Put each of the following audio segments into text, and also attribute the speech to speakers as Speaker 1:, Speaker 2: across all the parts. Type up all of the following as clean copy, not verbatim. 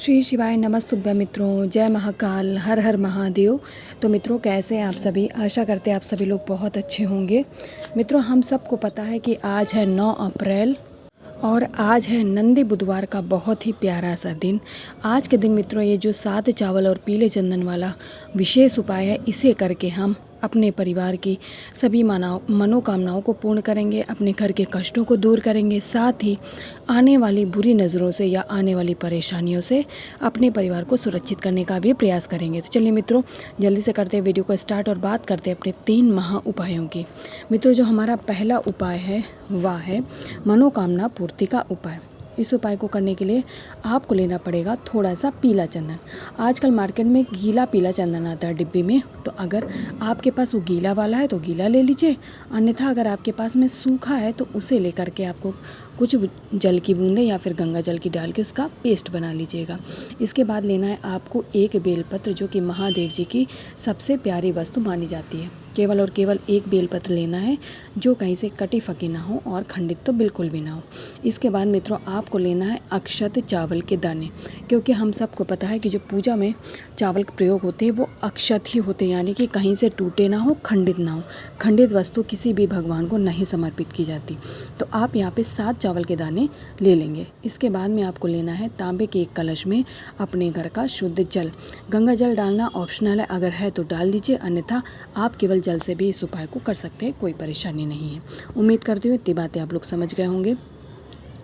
Speaker 1: श्री शिवाय नमस्तुभ्यं मित्रों, जय महाकाल, हर हर महादेव। तो मित्रों, कैसे हैं आप सभी? आशा करते हैं आप सभी लोग बहुत अच्छे होंगे। मित्रों, हम सबको पता है कि आज है 9 अप्रैल और आज है नंदी बुधवार का बहुत ही प्यारा सा दिन। आज के दिन मित्रों, ये जो सात चावल और पीले चंदन वाला विशेष उपाय है, इसे करके हम अपने परिवार की सभी मनोकामनाओं को पूर्ण करेंगे, अपने घर के कष्टों को दूर करेंगे, साथ ही आने वाली बुरी नज़रों से या आने वाली परेशानियों से अपने परिवार को सुरक्षित करने का भी प्रयास करेंगे। तो चलिए मित्रों, जल्दी से करते हैं वीडियो को स्टार्ट और बात करते हैं अपने 3 महा उपायों की। मित्रों, जो हमारा पहला उपाय है वह है मनोकामना पूर्ति का उपाय। इस उपाय को करने के लिए आपको लेना पड़ेगा थोड़ा सा पीला चंदन। आजकल मार्केट में गीला पीला चंदन आता है डिब्बी में, तो अगर आपके पास वो गीला वाला है तो गीला ले लीजिए, अन्यथा अगर आपके पास में सूखा है तो उसे लेकर के आपको कुछ जल की बूंदें या फिर गंगा जल की डाल के उसका पेस्ट बना लीजिएगा। इसके बाद लेना है आपको एक बेलपत्र, जो कि महादेव जी की सबसे प्यारी वस्तु मानी जाती है। केवल और केवल एक बेलपत्र लेना है जो कहीं से कटी फकी ना हो और खंडित तो बिल्कुल भी ना हो। इसके बाद मित्रों, आपको लेना है अक्षत चावल के दाने, क्योंकि हम सबको पता है कि जो पूजा में चावल के प्रयोग होते हैं वो अक्षत ही होते हैं, यानी कि कहीं से टूटे ना हो, खंडित ना हो। खंडित वस्तु किसी भी भगवान को नहीं समर्पित की जाती। तो आप यहाँ पे 7 चावल के दाने ले लेंगे। इसके बाद में आपको लेना है तांबे के एक कलश में अपने घर का शुद्ध जल। गंगा जल डालना ऑप्शनल है, अगर है तो डाल लीजिए, अन्यथा आप केवल जल से भी इस उपाय को कर सकते हैं, कोई परेशानी नहीं है। उम्मीद करती हूँ इतनी बातें आप लोग समझ गए होंगे।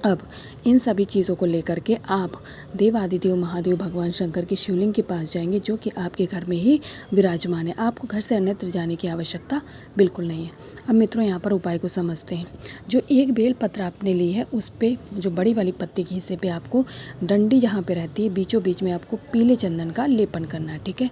Speaker 1: अब इन सभी चीज़ों को लेकर के आप देवादिदेव महादेव भगवान शंकर के शिवलिंग के पास जाएंगे, जो कि आपके घर में ही विराजमान है। आपको घर से अन्यत्र जाने की आवश्यकता बिल्कुल नहीं है। अब मित्रों, यहाँ पर उपाय को समझते हैं। जो एक बेल पत्र आपने ली है, उस पे जो बड़ी वाली पत्ती के हिस्से पे आपको डंडी जहाँ पे रहती है, बीचों बीच में आपको पीले चंदन का लेपन करना है। ठीक है,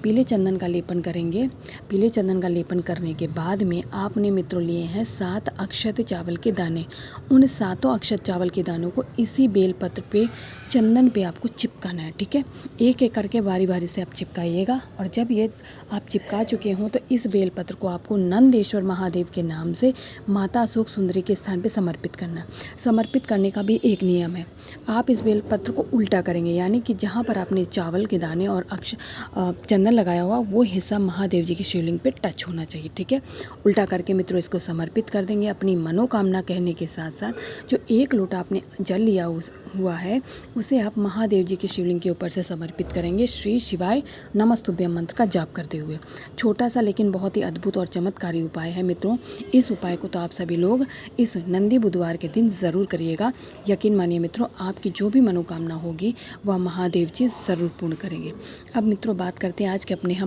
Speaker 1: पीले चंदन का लेपन करेंगे। पीले चंदन का लेपन करने के बाद में आपने मित्रों लिए हैं 7 अक्षत चावल के दाने। उन 7 अक्षत चावल के दानों को इसी बेलपत्र पे, चंदन पे आपको चिपकाना है। ठीक है, एक एक करके बारी बारी से आप चिपकाइएगा, और जब ये आप चिपका चुके हों तो इस बेलपत्र को आपको नंदेश्वर महादेव के नाम से माता अशोक सुंदरी के स्थान पे समर्पित करना। समर्पित करने का भी एक नियम है। आप इस बेलपत्र को उल्टा करेंगे, यानी कि जहाँ पर आपने चावल के दाने और चंदन लगाया हुआ वो हिस्सा महादेव जी की शिवलिंग पे टच होना चाहिए। ठीक है, उल्टा करके मित्रों इसको समर्पित कर देंगे। अपनी मनोकामना कहने के साथ साथ जो एक लोटा आपने जल लिया हुआ है उसे आप महादेव जी के शिवलिंग के ऊपर से समर्पित करेंगे, श्री शिवाय नमस्तुभ्यं मंत्र का जाप करते हुए। छोटा सा लेकिन बहुत ही अद्भुत और चमत्कारी उपाय है मित्रों। इस उपाय को तो आप सभी लोग इस नंदी बुधवार के दिन ज़रूर करिएगा। यकीन मानिए मित्रों, आपकी जो भी मनोकामना होगी वह महादेव जी ज़रूर पूर्ण करेंगे। अब मित्रों, बात करते हैं आज के अपने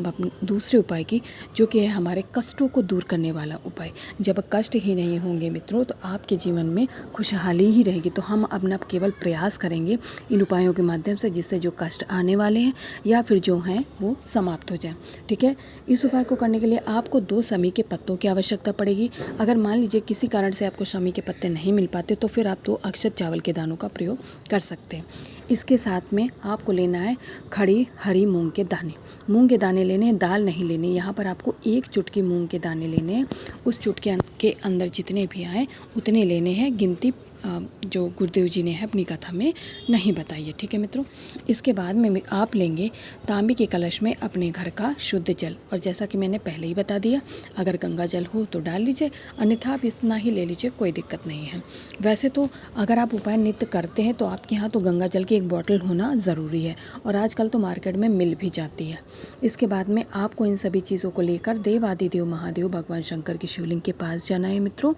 Speaker 1: दूसरे उपाय की, जो कि है हमारे कष्टों को दूर करने वाला उपाय। जब कष्ट ही नहीं होंगे मित्रों तो आपके जीवन में खुशहाली ही रहेगी। तो हम अपना केवल प्रयास करेंगे इन उपायों के माध्यम से, जिससे जो कष्ट आने वाले हैं या फिर जो हैं वो समाप्त हो जाए। ठीक है, इस उपाय को करने के लिए आपको 2 शमी के पत्तों की आवश्यकता पड़ेगी। अगर मान लीजिए किसी कारण से आपको शमी के पत्ते नहीं मिल पाते तो फिर आप 2 अक्षत चावल के दानों का प्रयोग कर सकते हैं। इसके साथ में आपको लेना है खड़ी हरी मूंग के दाने। मूंग के दाने लेने हैं, दाल नहीं लेनी। यहाँ पर आपको 1 चुटकी मूंग के दाने लेने हैं। उस चुटकी के अंदर जितने भी आए उतने लेने हैं। गिनती जो गुरुदेव जी ने है अपनी कथा में नहीं बताई है। ठीक है मित्रों, इसके बाद में आप लेंगे तांबे के कलश में अपने घर का शुद्ध जल, और जैसा कि मैंने पहले ही बता दिया, अगर गंगा जल हो तो डाल लीजिए, अन्यथा आप इतना ही ले लीजिए, कोई दिक्कत नहीं है। वैसे तो अगर आप उपाय नित्य करते हैं तो आपके यहाँ तो गंगा जल की एक बॉटल होना ज़रूरी है, और आजकल तो मार्केट में मिल भी जाती है। इसके बाद में आपको इन सभी चीज़ों को लेकर देवादिदेव महादेव भगवान शंकर की शिवलिंग के पास जाना है मित्रों।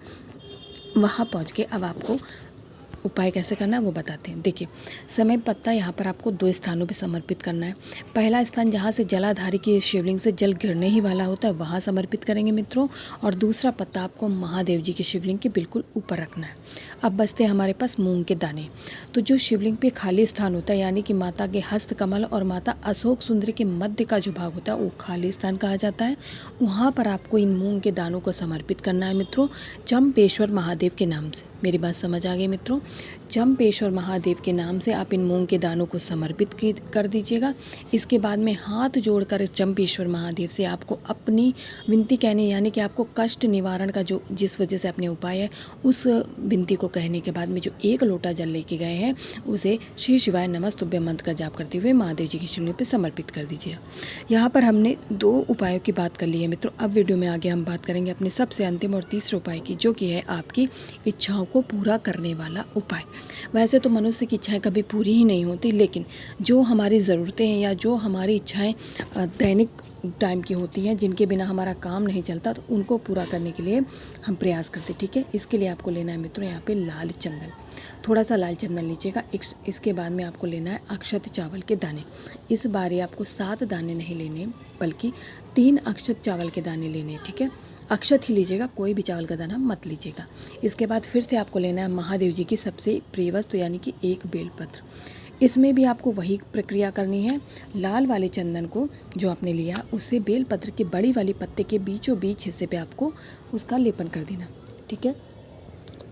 Speaker 1: वहाँ पहुँच के अब आपको उपाय कैसे करना है वो बताते हैं। देखिए, समय पत्ता यहाँ पर आपको 2 स्थानों पे समर्पित करना है। पहला स्थान जहाँ से जलाधारी की शिवलिंग से जल गिरने ही वाला होता है वहाँ समर्पित करेंगे मित्रों, और दूसरा पत्ता आपको महादेव जी की शिवलिंग के बिल्कुल ऊपर रखना है। अब बचते हैं हमारे पास मूंग के दाने। तो जो शिवलिंग पे खाली स्थान होता है, यानी कि माता के हस्त कमल और माता अशोक सुंदरी के मध्य का जो भाग होता है वो खाली स्थान कहा जाता है। वहाँ पर आपको इन मूंग के दानों को समर्पित करना है मित्रों, चंपेश्वर महादेव के नाम से। मेरी बात समझ आ गई मित्रों। चंपेश्वर महादेव के नाम से आप इन मूंग के दानों को समर्पित कर दीजिएगा। इसके बाद में हाथ जोड़कर चंपेश्वर महादेव से आपको अपनी विनती कहनी, यानी कि आपको कष्ट निवारण का जो जिस वजह से अपने उपाय है उस विनती को कहने के बाद में जो 1 लोटा जल लेके गए हैं उसे श्री शिवाय नमस्तुभ्यं मंत्र का जाप करते हुए महादेव जी की शिवलिंग पर समर्पित कर दीजिए। यहाँ पर हमने 2 उपायों की बात कर ली है मित्रों। अब वीडियो में आगे हम बात करेंगे अपने सबसे अंतिम और तीसरे उपाय की, जो कि है आपकी इच्छाओं को पूरा करने वाला उपाय। वैसे तो मनुष्य की इच्छाएं कभी पूरी ही नहीं होती, लेकिन जो हमारी ज़रूरतें हैं या जो हमारी इच्छाएं दैनिक टाइम की होती हैं, जिनके बिना हमारा काम नहीं चलता, तो उनको पूरा करने के लिए हम प्रयास करते। ठीक है, इसके लिए आपको लेना है मित्रों यहाँ पे लाल चंदन, थोड़ा सा लाल चंदन लीजिएगा। इसके बाद में आपको लेना है अक्षत चावल के दाने। इस बार ये आपको 7 दाने नहीं लेने, बल्कि 3 अक्षत चावल के दाने लेने। ठीक है, अक्षत ही लीजिएगा, कोई भी चावल का दाना मत लीजिएगा। इसके बाद फिर से आपको लेना है महादेव जी की सबसे प्रिय वस्तु, यानी कि एक बेलपत्र। इसमें भी आपको वही प्रक्रिया करनी है। लाल वाले चंदन को जो आपने लिया उसे बेलपत्र के बड़ी वाली पत्ते के बीचों बीच हिस्से पे आपको उसका लेपन कर देना। ठीक है,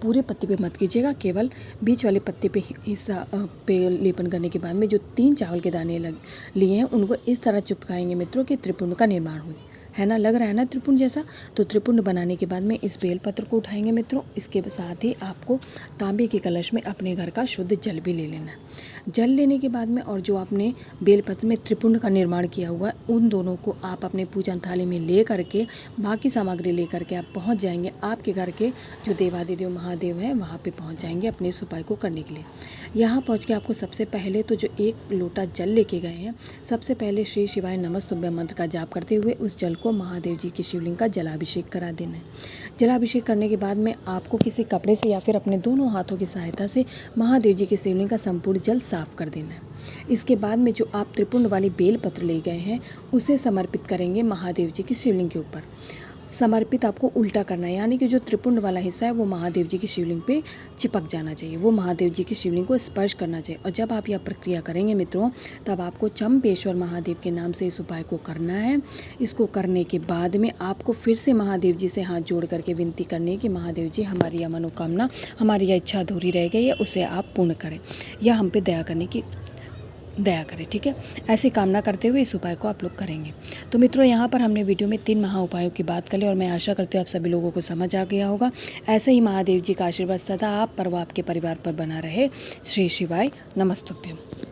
Speaker 1: पूरे पत्ते पे मत कीजिएगा, केवल बीच वाले पत्ते पे हिस्सा पे लेपन करने के बाद में जो 3 चावल के दाने लिए हैं उनको इस तरह चिपकाएंगे मित्रों कि त्रिपुंड का निर्माण हो, है ना, लग रहा है ना त्रिपुंड जैसा। तो त्रिपुंड बनाने के बाद में इस बेलपत्र को उठाएंगे मित्रों। इसके साथ ही आपको तांबे के कलश में अपने घर का शुद्ध जल भी ले लेना है। जल लेने के बाद में और जो आपने बेलपत्र में त्रिपुंड का निर्माण किया हुआ है उन दोनों को आप अपने पूजन थाली में ले करके, बाकी सामग्री ले करके आप पहुंच जाएंगे आपके घर के जो देवादिदेव महादेव हैं वहाँ पे पहुंच जाएंगे अपने इस उपाय को करने के लिए। यहाँ पहुँच के आपको सबसे पहले तो जो 1 लोटा जल लेके गए हैं, सबसे पहले श्री शिवाय नमस्तुभ्यं मंत्र का जाप करते हुए उस जल को महादेव जी की शिवलिंग का जलाभिषेक करा देना है। जलाभिषेक करने के बाद में आपको किसी कपड़े से या फिर अपने दोनों हाथों की सहायता से महादेव जी की शिवलिंग का संपूर्ण जल साफ कर देना है। इसके बाद में जो आप त्रिपुंड वाली बेलपत्र ले गए हैं उसे समर्पित करेंगे महादेव जी की शिवलिंग के ऊपर। समर्पित आपको उल्टा करना है, यानी कि जो त्रिपुंड वाला हिस्सा है वो महादेव जी की शिवलिंग पे चिपक जाना चाहिए, वो महादेव जी की शिवलिंग को स्पर्श करना चाहिए। और जब आप यह प्रक्रिया करेंगे मित्रों, तब आपको चंपेश्वर महादेव के नाम से इस उपाय को करना है। इसको करने के बाद में आपको फिर से महादेव जी से हाथ जोड़ करके विनती करनी है कि महादेव जी हमारी यह मनोकामना, हमारी यह इच्छा अधूरी रह गई है, उसे आप पूर्ण करें या हम पे दया करें। ठीक है, ऐसी कामना करते हुए इस उपाय को आप लोग करेंगे। तो मित्रों, यहाँ पर हमने वीडियो में 3 महा उपायों की बात कर ली और मैं आशा करती हूँ आप सभी लोगों को समझ आ गया होगा। ऐसे ही महादेव जी का आशीर्वाद सदा आप पर व आपके परिवार पर बना रहे। श्री शिवाय नमस्तुभ्यं।